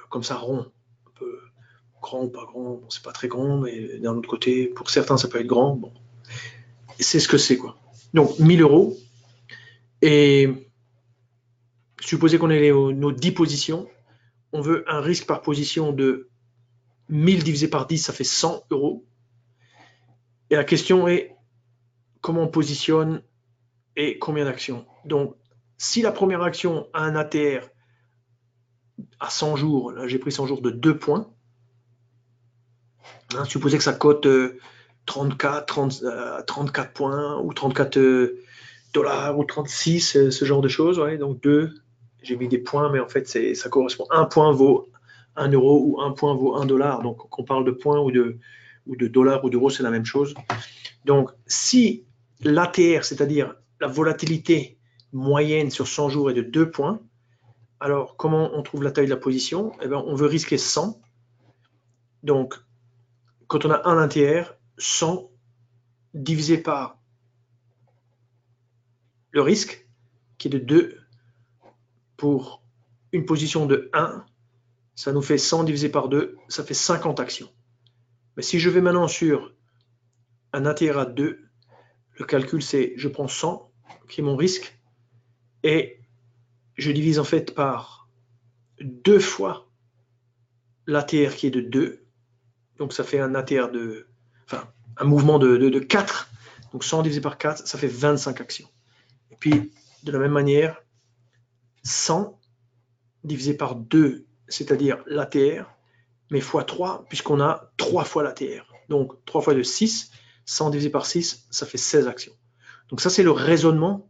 comme ça, rond. Un peu grand ou pas grand. Bon, c'est pas très grand, mais d'un autre côté, pour certains, ça peut être grand. Bon. C'est ce que c'est, quoi. Donc, 1000 euros. Et supposez qu'on ait nos 10 positions. On veut un risque par position de 1000 divisé par 10, ça fait 100 euros. Et la question est comment on positionne et combien d'actions. Donc, si la première action a un ATR à 100 jours, là j'ai pris 100 jours de 2 points, supposez que ça cote 34 points ou 34 dollars ou 36, ce genre de choses. Ouais, donc 2, j'ai mis des points, mais en fait ça correspond. Un point vaut 1 euro ou un point vaut 1 dollar. Donc qu'on parle de points ou de dollars ou d'euros, c'est la même chose. Donc si l'ATR, c'est-à-dire la volatilité moyenne sur 100 jours est de 2 points, alors comment on trouve la taille de la position? Eh bien, on veut risquer 100. Donc, quand on a un ATR, 100 divisé par le risque, qui est de 2, pour une position de 1, ça nous fait 100 divisé par 2, ça fait 50 actions. Mais si je vais maintenant sur un ATR à 2, le calcul c'est je prends 100, qui est mon risque, et je divise en fait par 2 fois l'ATR qui est de 2, donc ça fait un ATR un mouvement de 4, donc 100 divisé par 4, ça fait 25 actions. Et puis, de la même manière, 100 divisé par 2, c'est-à-dire l'ATR, mais fois 3, puisqu'on a 3 fois l'ATR. Donc 3 fois de 6, 100 divisé par 6, ça fait 16 actions. Donc ça, c'est le raisonnement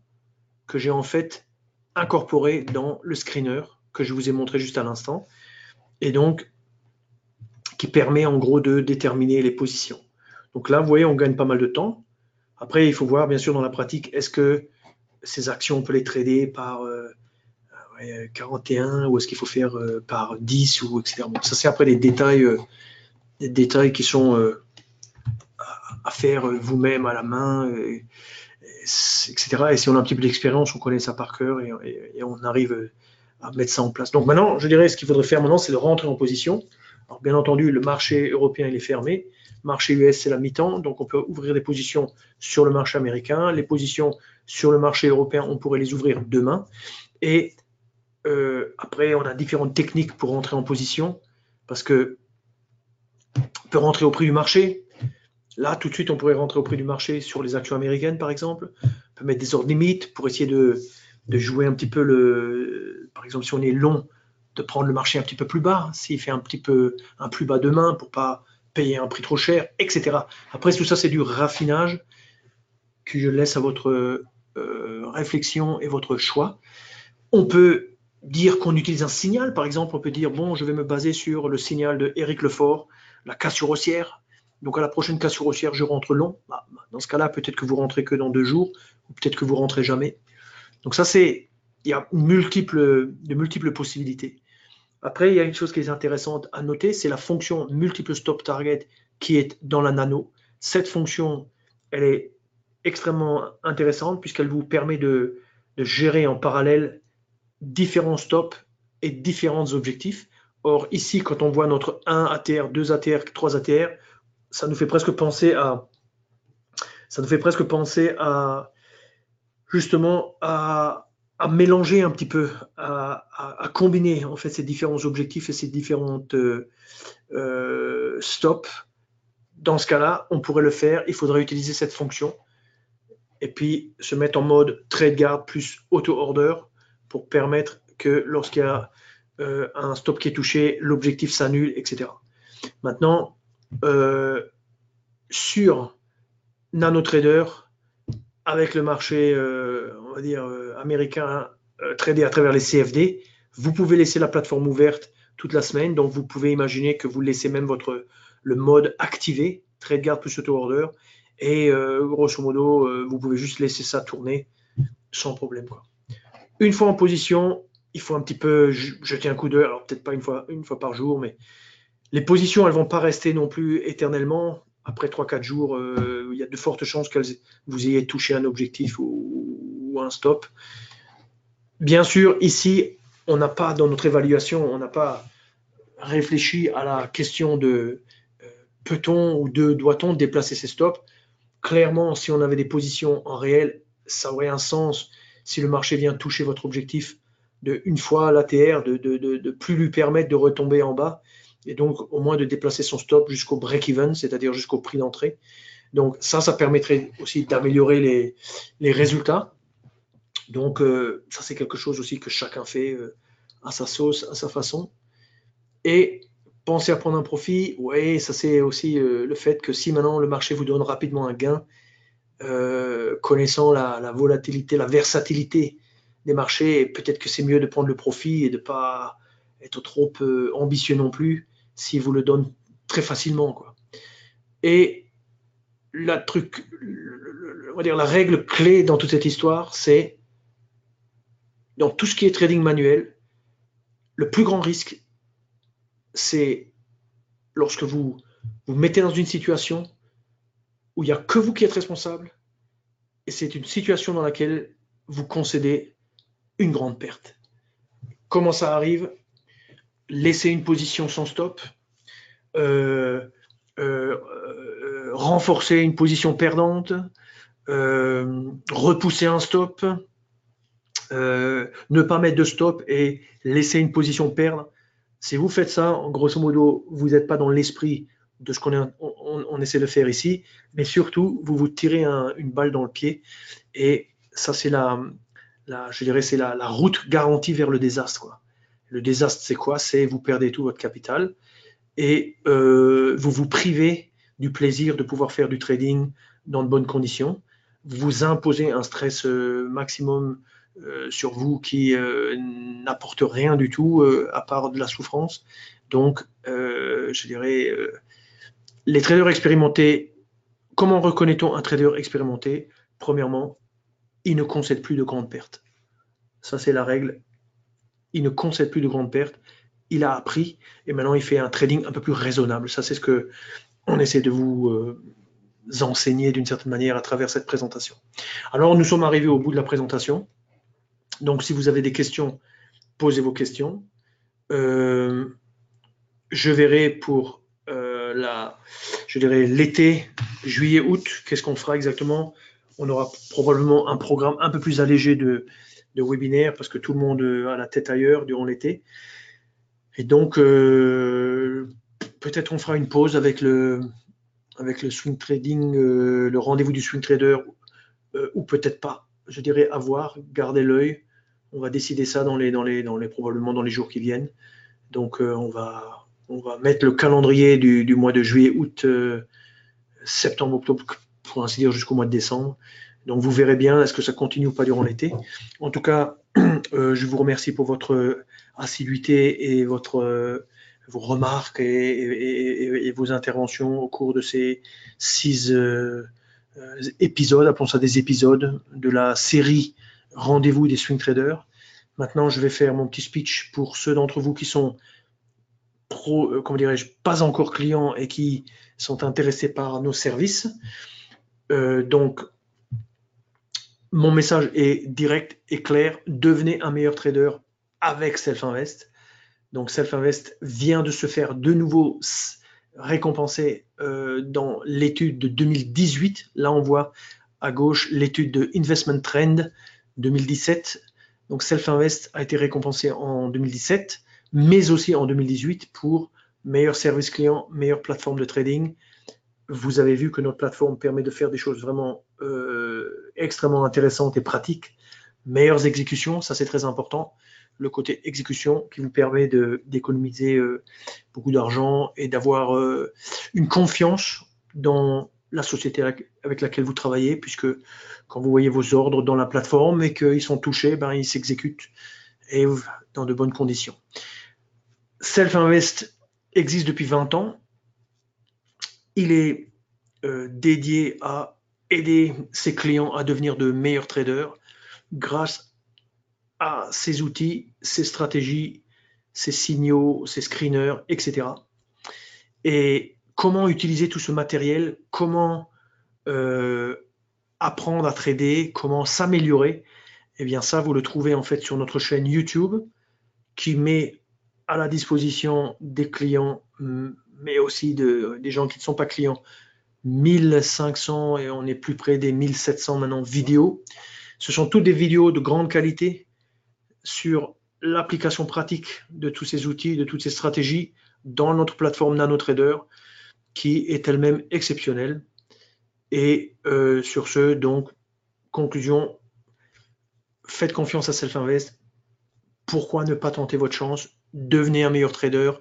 que j'ai en fait incorporé dans le screener que je vous ai montré juste à l'instant, et donc qui permet en gros de déterminer les positions. Donc là, vous voyez, on gagne pas mal de temps. Après, il faut voir, bien sûr, dans la pratique, est-ce que ces actions, on peut les trader par 41 ou est-ce qu'il faut faire par 10 ou etc. Bon, ça, c'est après des détails qui sont à faire vous-même à la main, etc. Et si on a un petit peu d'expérience, on connaît ça par cœur et on arrive à mettre ça en place. Donc maintenant, je dirais, ce qu'il faudrait faire maintenant, c'est de rentrer en position. Alors, bien entendu, le marché européen, il est fermé. Le marché US, c'est la mi-temps. Donc, on peut ouvrir des positions sur le marché américain. Les positions sur le marché européen, on pourrait les ouvrir demain. Et après, on a différentes techniques pour rentrer en position. Parce que on peut rentrer au prix du marché. Là, tout de suite, on pourrait rentrer au prix du marché sur les actions américaines, par exemple. On peut mettre des ordres limites pour essayer de jouer un petit peu par exemple, si on est long, de prendre le marché un petit peu plus bas, s'il fait un plus bas demain pour pas payer un prix trop cher, etc. Après, tout ça, c'est du raffinage que je laisse à votre réflexion et votre choix. On peut dire qu'on utilise un signal, par exemple, on peut dire, bon, je vais me baser sur le signal de Éric Lefort, la cassure haussière. Donc à la prochaine cassure haussière, je rentre long. Dans ce cas-là, peut-être que vous rentrez que dans 2 jours, ou peut-être que vous rentrez jamais. Donc ça, il y a de multiples possibilités. Après, il y a une chose qui est intéressante à noter, c'est la fonction multiple stop target qui est dans la nano. Cette fonction, elle est extrêmement intéressante puisqu'elle vous permet de gérer en parallèle différents stops et différents objectifs. Or, ici, quand on voit notre 1 ATR, 2 ATR, 3 ATR, ça nous fait presque penser à justement à mélanger un petit peu, à combiner en fait ces différents objectifs et ces différentes stops. Dans ce cas-là, on pourrait le faire. Il faudrait utiliser cette fonction et puis se mettre en mode trade guard plus auto-order pour permettre que lorsqu'il y a un stop qui est touché, l'objectif s'annule, etc. Maintenant, sur NanoTrader, avec le marché, on va dire, américain tradé à travers les CFD, vous pouvez laisser la plateforme ouverte toute la semaine. Donc, vous pouvez imaginer que vous laissez même le mode activé, trade guard plus auto order, et grosso modo, vous pouvez juste laisser ça tourner sans problème, quoi. Une fois en position, il faut un petit peu jeter un coup d'œil. Alors, peut-être pas une fois par jour, mais les positions, elles vont pas rester non plus éternellement. Après 3-4 jours, il y a de fortes chances que vous ayez touché un objectif ou un stop. Bien sûr, ici, on n'a pas, dans notre évaluation, on n'a pas réfléchi à la question de peut-on ou doit-on déplacer ces stops. Clairement, si on avait des positions en réel, ça aurait un sens si le marché vient toucher votre objectif de une fois l'ATR, de plus lui permettre de retomber en bas, et donc au moins de déplacer son stop jusqu'au break-even, c'est-à-dire jusqu'au prix d'entrée. Donc ça permettrait aussi d'améliorer les résultats. Donc ça, c'est quelque chose aussi que chacun fait à sa sauce, à sa façon. Et penser à prendre un profit, ouais, ça c'est aussi le fait que si maintenant le marché vous donne rapidement un gain, connaissant la volatilité, la versatilité des marchés, peut-être que c'est mieux de prendre le profit et de ne pas être trop ambitieux non plus s'il vous le donne très facilement, quoi. Et on va dire la règle clé dans toute cette histoire, c'est dans tout ce qui est trading manuel, le plus grand risque, c'est lorsque vous vous mettez dans une situation où il n'y a que vous qui êtes responsable, et c'est une situation dans laquelle vous concédez une grande perte. Comment ça arrive? Laisser une position sans stop, renforcer une position perdante, repousser un stop, ne pas mettre de stop et laisser une position perdre. Si vous faites ça, en grosso modo, vous n'êtes pas dans l'esprit de ce qu'on essaie de faire ici, mais surtout, vous vous tirez une balle dans le pied. Et ça, c'est je dirais, c'est la route garantie vers le désastre, quoi. Le désastre, c'est quoi? C'est vous perdez tout votre capital et vous vous privez du plaisir de pouvoir faire du trading dans de bonnes conditions. Vous imposez un stress maximum sur vous qui n'apporte rien du tout à part de la souffrance. Donc, je dirais, les traders expérimentés, comment reconnaît-on un trader expérimenté? Premièrement, il ne concède plus de grandes pertes. Ça, c'est la règle. Il ne concède plus de grandes pertes. Il a appris et maintenant il fait un trading un peu plus raisonnable. Ça, c'est ce que on essaie de vous enseigner d'une certaine manière à travers cette présentation. Alors, nous sommes arrivés au bout de la présentation. Donc, si vous avez des questions, posez vos questions. Je verrai pour je dirais l'été, juillet-août, qu'est-ce qu'on fera exactement? On aura probablement un programme un peu plus allégé de webinaire parce que tout le monde a la tête ailleurs durant l'été. Et donc, peut-être on fera une pause avec le swing trading, le rendez-vous du swing trader, ou peut-être pas. Je dirais à voir, garder l'œil. On va décider ça probablement dans les jours qui viennent. Donc, on va mettre le calendrier du mois de juillet, août, septembre, octobre, pour ainsi dire, jusqu'au mois de décembre. Donc, vous verrez bien, est-ce que ça continue ou pas durant l'été. En tout cas, je vous remercie pour votre assiduité et vos remarques et vos interventions au cours de ces 6 épisodes, appelons ça des épisodes, de la série Rendez-vous des swing traders. Maintenant, je vais faire mon petit speech pour ceux d'entre vous qui sont comment dirais-je, pas encore clients et qui sont intéressés par nos services. Donc, mon message est direct et clair. Devenez un meilleur trader avec Self-Invest. Donc, Self-Invest vient de se faire de nouveau récompenser dans l'étude de 2018. Là, on voit à gauche l'étude de Investment Trend 2017. Donc, Self-Invest a été récompensé en 2017, mais aussi en 2018 pour meilleur service client, meilleure plateforme de trading. Vous avez vu que notre plateforme permet de faire des choses vraiment extrêmement intéressantes et pratiques. Meilleures exécutions, ça c'est très important. Le côté exécution qui vous permet d'économiser beaucoup d'argent et d'avoir une confiance dans la société avec laquelle vous travaillez, puisque quand vous voyez vos ordres dans la plateforme et qu'ils sont touchés, ben, ils s'exécutent et dans de bonnes conditions. Self-Invest existe depuis 20 ans. Il est dédié à aider ses clients à devenir de meilleurs traders grâce à ses outils, ses stratégies, ses signaux, ses screeners, etc. Et comment utiliser tout ce matériel, comment apprendre à trader, comment s'améliorer, eh bien ça, vous le trouvez en fait sur notre chaîne YouTube qui met à la disposition des clients, mais aussi des gens qui ne sont pas clients, 1500 et on est plus près des 1700 maintenant vidéos. Ce sont toutes des vidéos de grande qualité sur l'application pratique de tous ces outils, de toutes ces stratégies dans notre plateforme NanoTrader qui est elle-même exceptionnelle. Et sur ce, donc, conclusion, faites confiance à Self-Invest. Pourquoi ne pas tenter votre chance? Devenez un meilleur trader.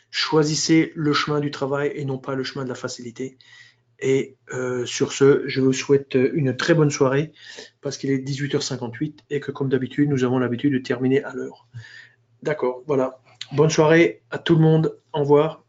Choisissez le chemin du travail et non pas le chemin de la facilité. Et sur ce, je vous souhaite une très bonne soirée parce qu'il est 18h58 et que comme d'habitude, nous avons l'habitude de terminer à l'heure. D'accord, voilà. Bonne soirée à tout le monde. Au revoir.